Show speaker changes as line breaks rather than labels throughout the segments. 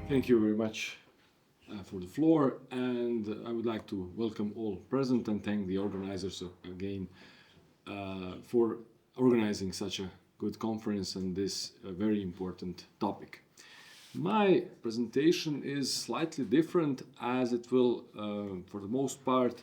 Thank you very much for the floor, and I would like to welcome all present and thank the organizers again for organizing such a good conference on this very important topic. My presentation is slightly different as it will, for the most part,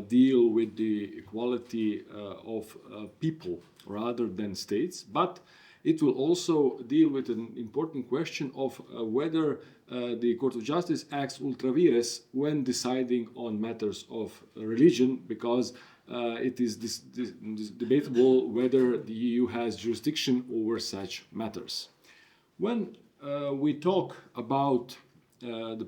deal with the equality of people rather than states, but it will also deal with an important question of whether the Court of Justice acts ultra vires when deciding on matters of religion, because it is debatable whether the EU has jurisdiction over such matters. When we talk about the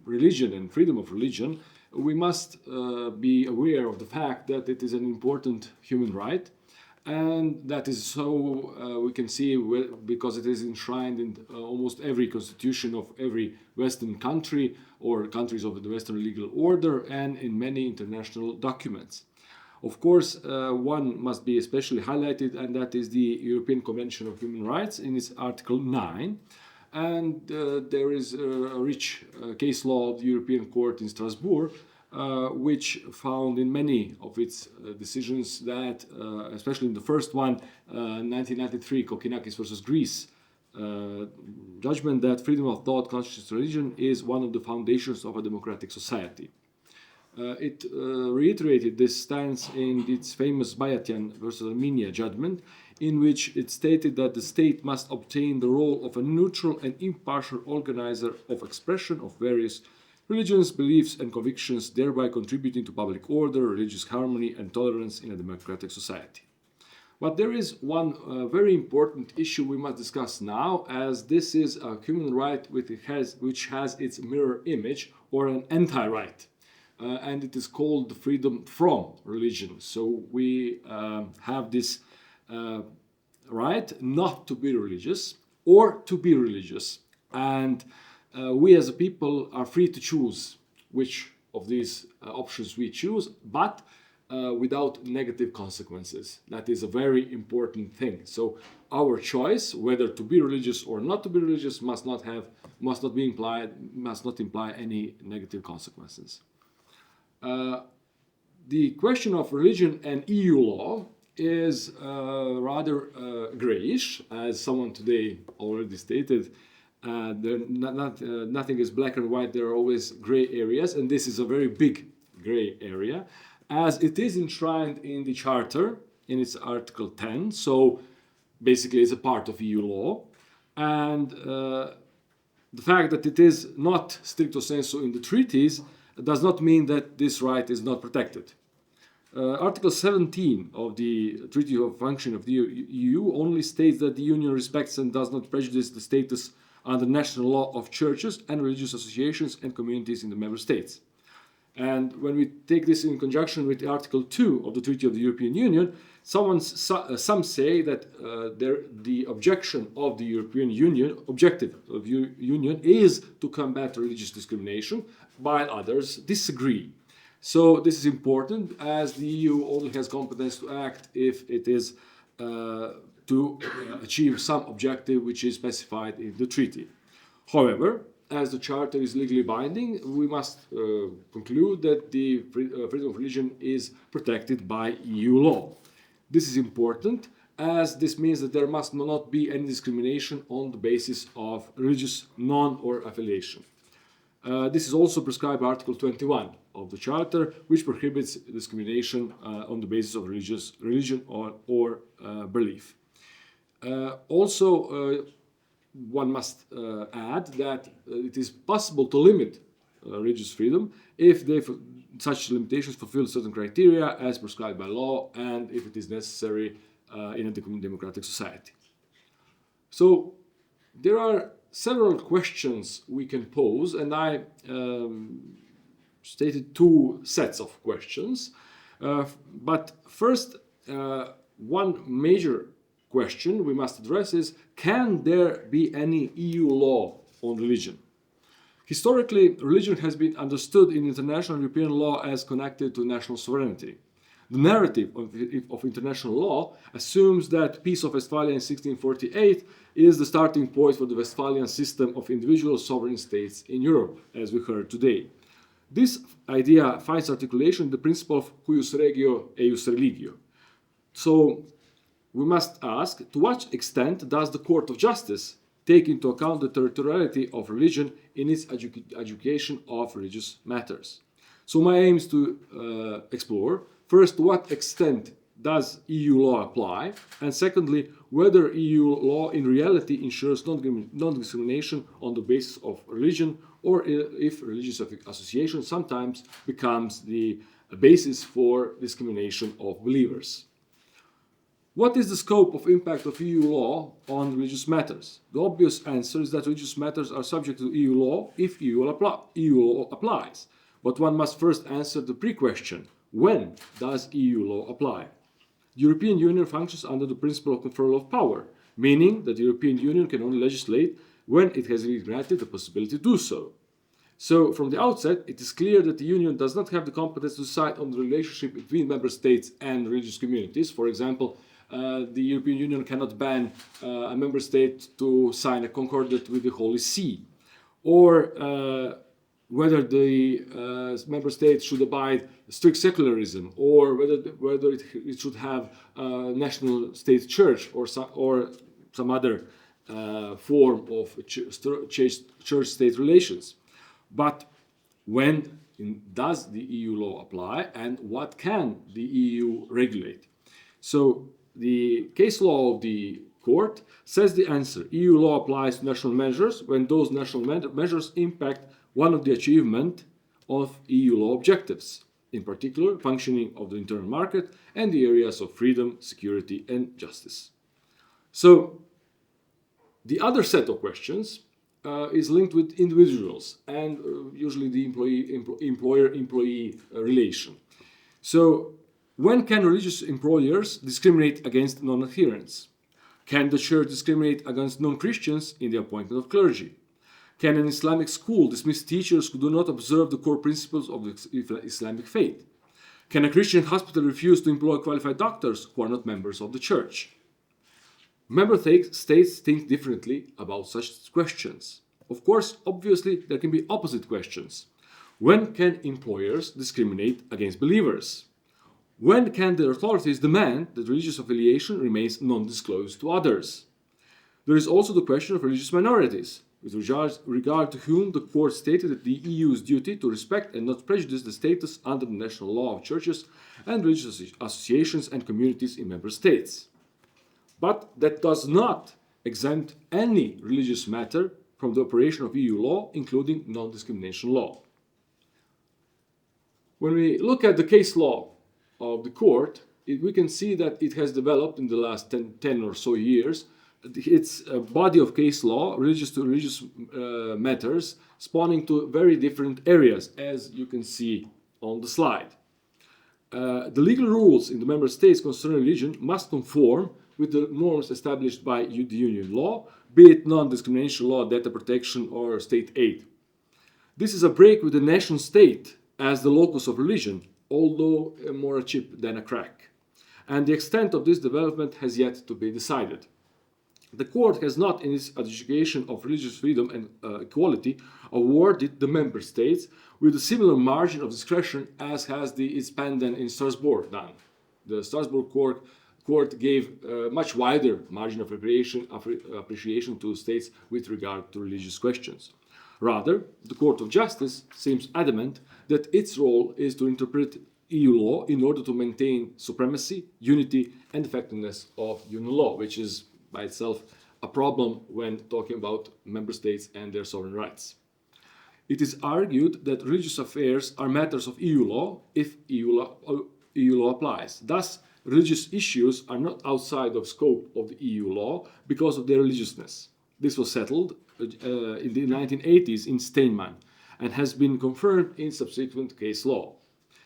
religion and freedom of religion, we must be aware of the fact that it is an important human right. And that is so we can see because it is enshrined in almost every constitution of every Western country or countries of the Western legal order and in many international documents. Of course, one must be especially highlighted, and that is the European Convention of Human Rights in its Article 9. And there is a rich case law of the European Court in Strasbourg, which found in many of its decisions that, especially in the first one, 1993, Kokinakis versus Greece, judgment that freedom of thought, conscience, religion is one of the foundations of a democratic society. It reiterated this stance in its famous Bayatian versus Armenia judgment, in which it stated that the state must obtain the role of a neutral and impartial organizer of expression of various religions, beliefs, and convictions, thereby contributing to public order, religious harmony, and tolerance in a democratic society. But there is one very important issue we must discuss now, as this is a human right which has its mirror image, or an anti-right. And it is called the freedom from religion. So we have this right not to be religious or to be religious. And we as a people are free to choose which of these options we choose, but without negative consequences. That is a very important thing. So our choice, whether to be religious or not to be religious, must not imply any negative consequences. The question of religion and EU law is rather grayish, as someone today already stated. Nothing is black and white, there are always gray areas, and this is a very big gray area, as it is enshrined in the Charter in its Article 10, so basically it's a part of EU law. And the fact that it is not stricto sensu in the treaties does not mean that this right is not protected. Article 17 of the Treaty of Function of the EU only states that the Union respects and does not prejudice the status under national law of churches and religious associations and communities in the member states. And when we take this in conjunction with Article 2 of the Treaty of the European Union, some say that the objective of the European Union is to combat religious discrimination, while others disagree. So this is important, as the EU only has competence to act if it is to achieve some objective which is specified in the treaty. However, as the Charter is legally binding, we must conclude that the freedom of religion is protected by EU law. This is important, as this means that there must not be any discrimination on the basis of religious or affiliation. This is also prescribed by Article 21 of the Charter, which prohibits discrimination on the basis of religion or belief. Also, one must add that it is possible to limit religious freedom if such limitations fulfill certain criteria as prescribed by law and if it is necessary in a democratic society. So there are several questions we can pose, and I stated two sets of questions. But first, one major question we must address is, can there be any EU law on religion? Historically, religion has been understood in international European law as connected to national sovereignty. The narrative of international law assumes that Peace of Westphalia in 1648 is the starting point for the Westphalian system of individual sovereign states in Europe, as we heard today. This idea finds articulation in the principle of cuius regio eius religio. So we must ask, to what extent does the Court of Justice take into account the territoriality of religion in its adjudication of religious matters? So my aim is to explore, first, to what extent does EU law apply, and secondly, whether EU law in reality ensures non-discrimination on the basis of religion, or if religious association sometimes becomes the basis for discrimination of believers. What is the scope of impact of EU law on religious matters? The obvious answer is that religious matters are subject to EU law if EU law applies. But one must first answer the pre-question: when does EU law apply? The European Union functions under the principle of conferral of power, meaning that the European Union can only legislate when it has been granted the possibility to do so. So, from the outset, it is clear that the Union does not have the competence to decide on the relationship between member states and religious communities. For example, the European Union cannot ban a member state to sign a concordat with the Holy See, or whether the member state should abide strict secularism, or whether it should have a national state church or some other form of church-state relations. But when does the EU law apply, and what can the EU regulate? So the case law of the court says the answer: EU law applies to national measures when those national measures impact one of the achievement of EU law objectives, in particular functioning of the internal market and the areas of freedom, security and justice. So the other set of questions is linked with individuals and usually the employer-employee relation. So when can religious employers discriminate against non-adherents? Can the church discriminate against non-Christians in the appointment of clergy? Can an Islamic school dismiss teachers who do not observe the core principles of the Islamic faith? Can a Christian hospital refuse to employ qualified doctors who are not members of the church? Member states think differently about such questions. Of course, obviously, there can be opposite questions. When can employers discriminate against believers? When can the authorities demand that religious affiliation remains non-disclosed to others? There is also the question of religious minorities, with regard to whom the court stated that the EU's duty to respect and not prejudice the status under the national law of churches and religious associations and communities in member states. But that does not exempt any religious matter from the operation of EU law, including non-discrimination law. When we look at the case law of the court, we can see that it has developed in the last 10 or so years. It's a body of case law, religious to religious matters, spawning to very different areas, as you can see on the slide. The legal rules in the member states concerning religion must conform with the norms established by the Union law, be it non-discrimination law, data protection, or state aid. This is a break with the nation state as the locus of religion, although more a chip than a crack. And the extent of this development has yet to be decided. The court has not, in its adjudication of religious freedom and equality, awarded the member states with a similar margin of discretion as has its pendant in Strasbourg done. The Strasbourg court gave a much wider margin of appreciation to states with regard to religious questions. Rather, the Court of Justice seems adamant that its role is to interpret EU law in order to maintain supremacy, unity, and effectiveness of Union law, which is by itself a problem when talking about member states and their sovereign rights. It is argued that religious affairs are matters of EU law if EU law applies. Thus, religious issues are not outside of scope of the EU law because of their religiousness. This was settled in the 1980s in Steinman and has been confirmed in subsequent case law.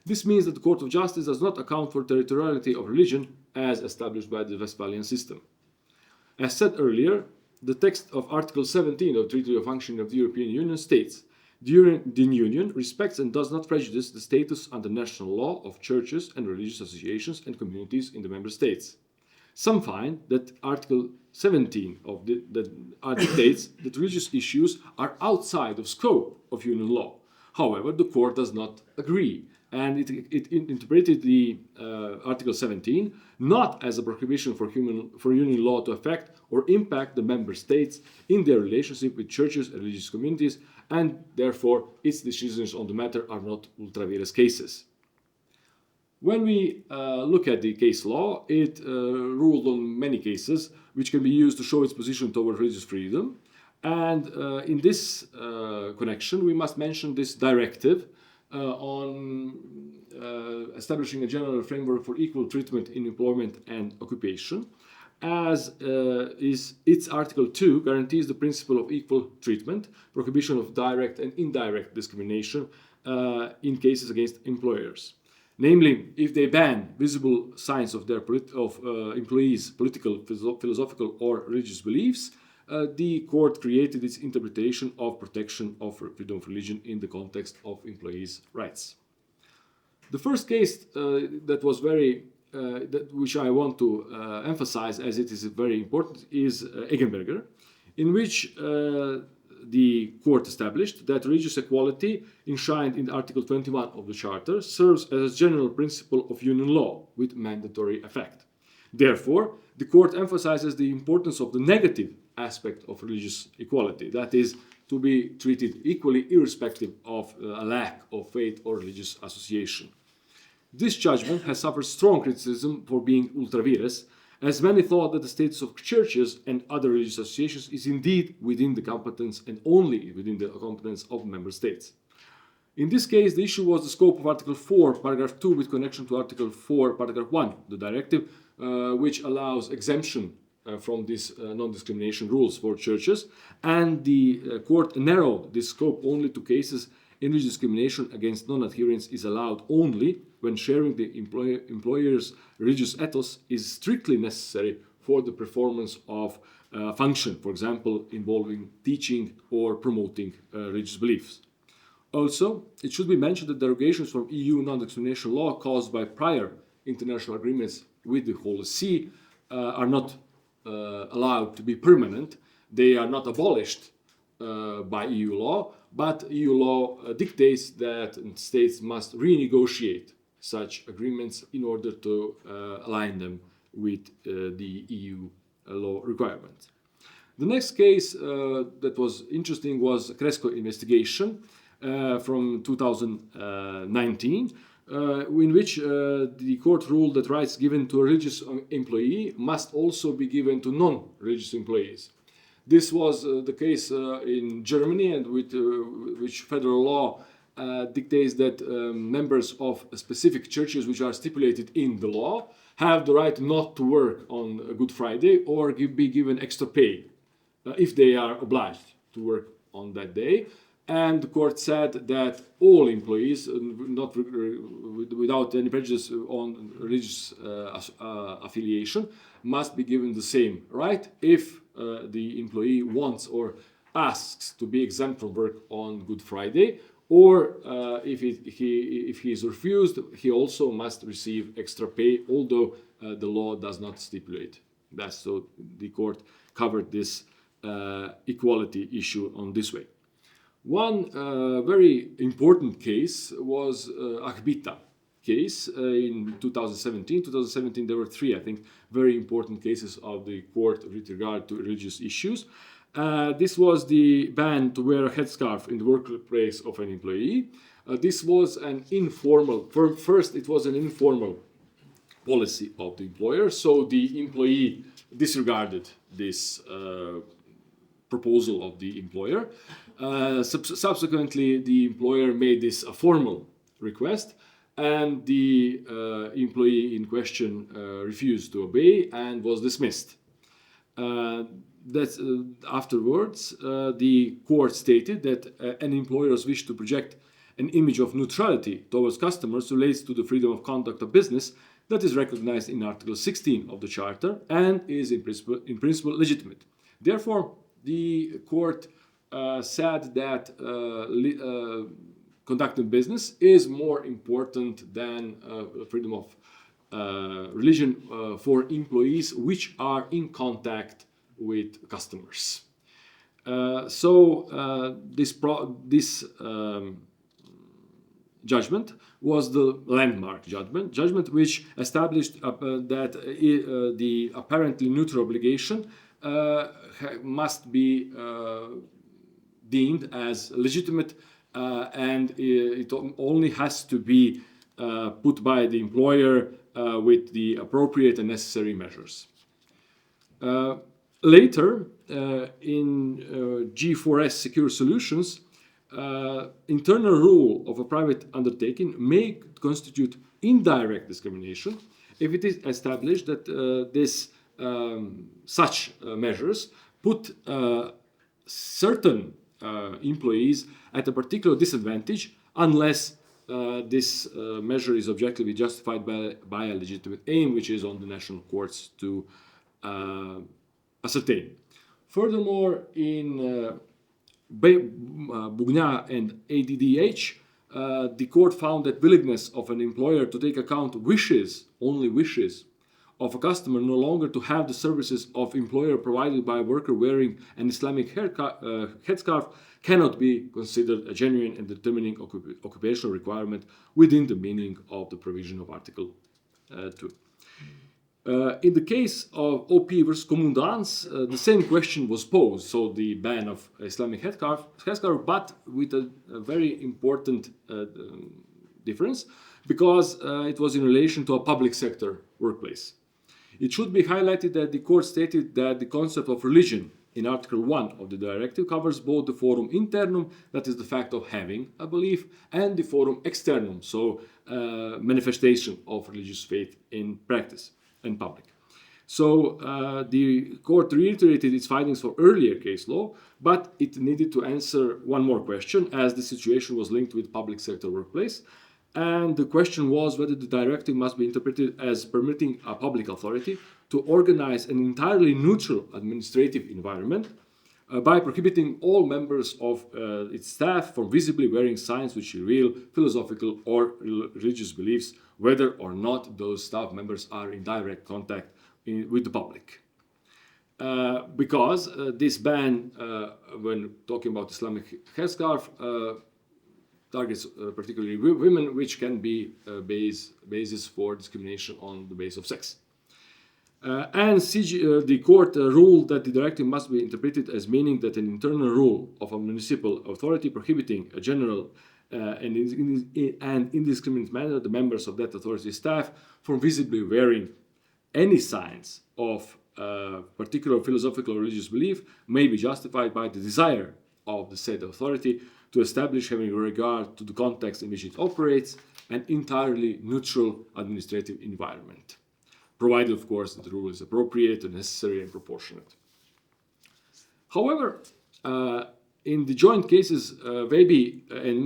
This means that the Court of Justice does not account for territoriality of religion as established by the Westphalian system. As said earlier, the text of Article 17 of the Treaty of Functioning of the European Union states, The European Union respects and does not prejudice the status under national law of churches and religious associations and communities in the member states. Some find that Article 17 of the dictates that religious issues are outside of scope of union law. However, the court does not agree, and it interpreted the Article 17 not as a prohibition for union law to affect or impact the member states in their relationship with churches and religious communities, and therefore its decisions on the matter are not ultra vires cases. When we look at the case law, it ruled on many cases which can be used to show its position toward religious freedom. And in this connection, we must mention this directive on establishing a general framework for equal treatment in employment and occupation, as its Article 2 guarantees the principle of equal treatment, prohibition of direct and indirect discrimination in cases against employers. Namely, if they ban visible signs of their employees' political, philosophical, or religious beliefs, the court created its interpretation of protection of freedom of religion in the context of employees' rights. The first case that was which I want to emphasize, as it is very important, is Eggenberger, in which the court established that religious equality, enshrined in Article 21 of the Charter, serves as a general principle of union law with mandatory effect. Therefore, the court emphasizes the importance of the negative aspect of religious equality, that is, to be treated equally irrespective of a lack of faith or religious association. This judgment has suffered strong criticism for being ultra vires, as many thought that the status of churches and other religious associations is indeed within the competence and only within the competence of member states. In this case, the issue was the scope of Article 4, paragraph 2 with connection to Article 4, paragraph 1, the directive, which allows exemption from these non-discrimination rules for churches, and the court narrowed this scope only to cases in which discrimination against non-adherents is allowed only when sharing the employer's religious ethos is strictly necessary for the performance of function, for example, involving teaching or promoting religious beliefs. Also, it should be mentioned that derogations from EU non-discrimination law caused by prior international agreements with the Holy See are not allowed to be permanent. They are not abolished by EU law, but EU law dictates that states must renegotiate such agreements in order to align them with the EU law requirements. The next case that was interesting was Cresco investigation from 2019, in which the court ruled that rights given to a religious employee must also be given to non-religious employees. This was the case in Germany, and which federal law dictates that members of specific churches which are stipulated in the law have the right not to work on Good Friday or be given extra pay if they are obliged to work on that day. And the court said that all employees, not without any prejudice on religious affiliation, must be given the same right if the employee wants or asks to be exempt from work on Good Friday, or if he is refused, he also must receive extra pay, although the law does not stipulate that. So the court covered this equality issue on this way. One very important case was Achbita case in 2017. 2017 there were three, I think, very important cases of the court with regard to religious issues. This was the ban to wear a headscarf in the workplace of an employee. This was an informal, first it was an informal policy of the employer, so the employee disregarded this proposal of the employer. Subsequently, the employer made this a formal request, and the employee in question refused to obey and was dismissed. Afterwards, the court stated that an employer's wish to project an image of neutrality towards customers relates to the freedom of conduct of business that is recognized in Article 16 of the Charter and is in principle legitimate. Therefore, the court said that conducting business is more important than freedom of religion for employees which are in contact with customers. This judgment was the landmark judgment which established that the apparently neutral obligation must be deemed as legitimate and it only has to be put by the employer with the appropriate and necessary measures. Later, in G4S Secure Solutions, internal rule of a private undertaking may constitute indirect discrimination if it is established that such measures put certain employees at a particular disadvantage unless this measure is objectively justified by a legitimate aim, which is on the national courts to ascertain. Furthermore, in Bugna and ADDH, the court found that willingness of an employer to take account only wishes, of a customer no longer to have the services of employer provided by a worker wearing an Islamic headscarf cannot be considered a genuine and determining occupational requirement within the meaning of the provision of Article 2. In the case of OP versus Commandants, the same question was posed, so the ban of Islamic headscarf, but with a very important difference, because it was in relation to a public sector workplace. It should be highlighted that the court stated that the concept of religion in Article 1 of the directive covers both the forum internum, that is the fact of having a belief, and the forum externum, so manifestation of religious faith in practice and public. So the court reiterated its findings for earlier case law, but it needed to answer one more question as the situation was linked with public sector workplace. And the question was whether the directive must be interpreted as permitting a public authority to organize an entirely neutral administrative environment by prohibiting all members of its staff from visibly wearing signs which reveal philosophical or religious beliefs, whether or not those staff members are in direct contact with the public. Because this ban, when talking about Islamic headscarf, targets particularly women, which can be a basis for discrimination on the basis of sex. The court ruled that the directive must be interpreted as meaning that an internal rule of a municipal authority prohibiting a general and indiscriminate manner the members of that authority's staff from visibly wearing any signs of particular philosophical or religious belief may be justified by the desire of the said authority to establish, having regard to the context in which it operates, an entirely neutral administrative environment, provided, of course, that the rule is appropriate and necessary and proportionate. However, in the joint cases Weiby and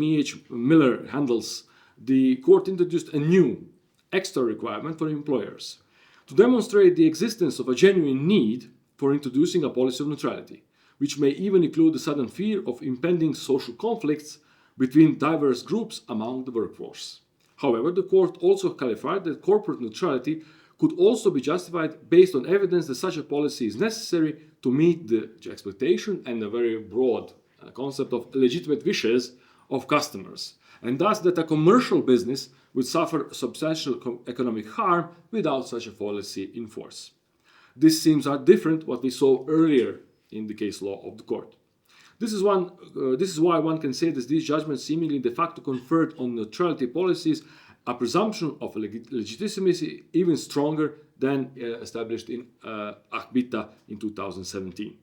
Miller handles, the court introduced a new extra requirement for employers to demonstrate the existence of a genuine need for introducing a policy of neutrality, which may even include the sudden fear of impending social conflicts between diverse groups among the workforce. However, the court also clarified that corporate neutrality could also be justified based on evidence that such a policy is necessary to meet the expectation and a very broad concept of legitimate wishes of customers, and thus that a commercial business would suffer substantial economic harm without such a policy in force. This seems different what we saw earlier in the case law of the court. This is why one can say that these judgments seemingly de facto conferred on neutrality policies a presumption of legitimacy even stronger than established in Akbita in 2017.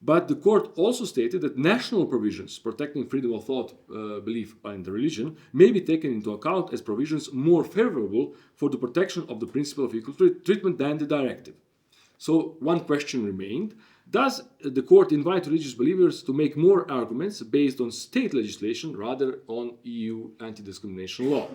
But the court also stated that national provisions protecting freedom of thought, belief, and religion may be taken into account as provisions more favorable for the protection of the principle of equal treatment than the directive. So one question remained: does the court invite religious believers to make more arguments based on state legislation rather on EU anti-discrimination law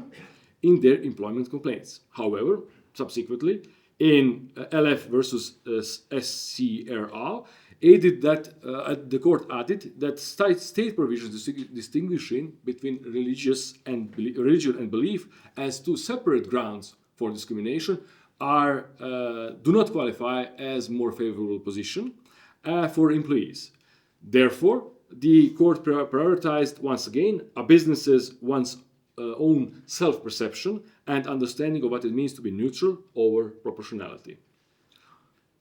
in their employment complaints? However, subsequently, in LF versus SCRA, the court added that state provisions distinguishing between religion and belief as two separate grounds for discrimination do not qualify as more favorable position for employees. Therefore, the court prioritized once again a business's own self-perception and understanding of what it means to be neutral over proportionality.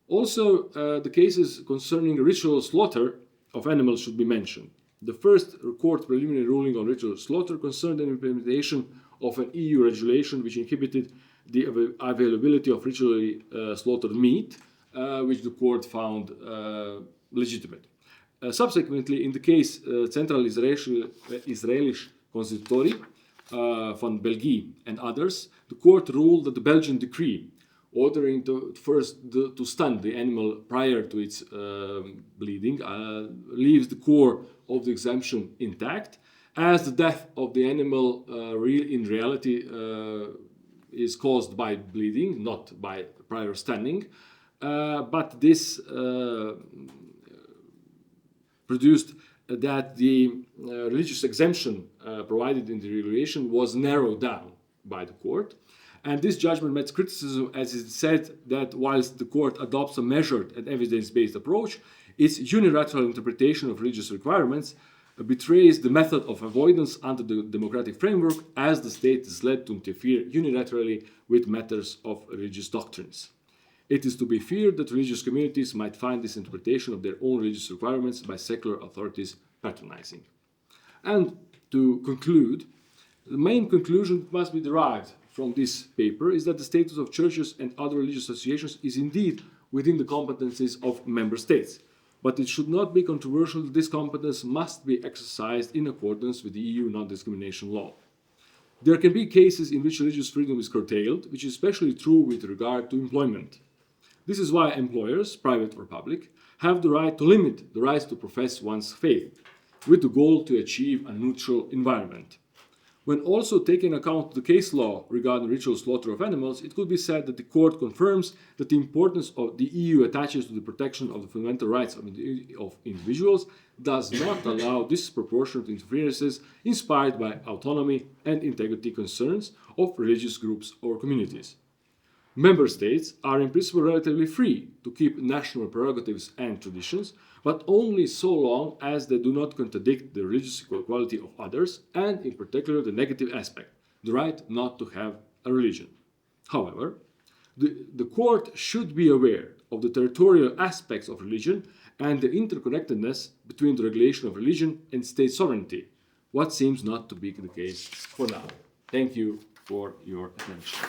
Also, the cases concerning ritual slaughter of animals should be mentioned. The first court preliminary ruling on ritual slaughter concerned an implementation of an EU regulation which inhibited the availability of ritually slaughtered meat, which the court found legitimate. Subsequently, in the case Central Israelisch Consistory van België and others, the court ruled that the Belgian decree ordering to stun the animal prior to its bleeding leaves the core of the exemption intact, as the death of the animal in reality is caused by bleeding, not by prior stunning. But this produced that the religious exemption provided in the regulation was narrowed down by the court. And this judgment met criticism, as it said that whilst the court adopts a measured and evidence-based approach, its unilateral interpretation of religious requirements betrays the method of avoidance under the democratic framework, as the state is led to interfere unilaterally with matters of religious doctrines. It is to be feared that religious communities might find this interpretation of their own religious requirements by secular authorities patronizing. And to conclude, the main conclusion must be derived from this paper is that the status of churches and other religious associations is indeed within the competencies of member states. But it should not be controversial that this competence must be exercised in accordance with the EU non-discrimination law. There can be cases in which religious freedom is curtailed, which is especially true with regard to employment. This is why employers, private or public, have the right to limit the right to profess one's faith, with the goal to achieve a neutral environment. When also taking account the case law regarding ritual slaughter of animals, it could be said that the court confirms that the importance of the EU attaches to the protection of the fundamental rights of individuals does not allow disproportionate interferences inspired by autonomy and integrity concerns of religious groups or communities. Member states are in principle relatively free to keep national prerogatives and traditions, but only so long as they do not contradict the religious equality of others, and in particular the negative aspect, the right not to have a religion. However, the court should be aware of the territorial aspects of religion and the interconnectedness between the regulation of religion and state sovereignty, what seems not to be the case for now. Thank you for your attention.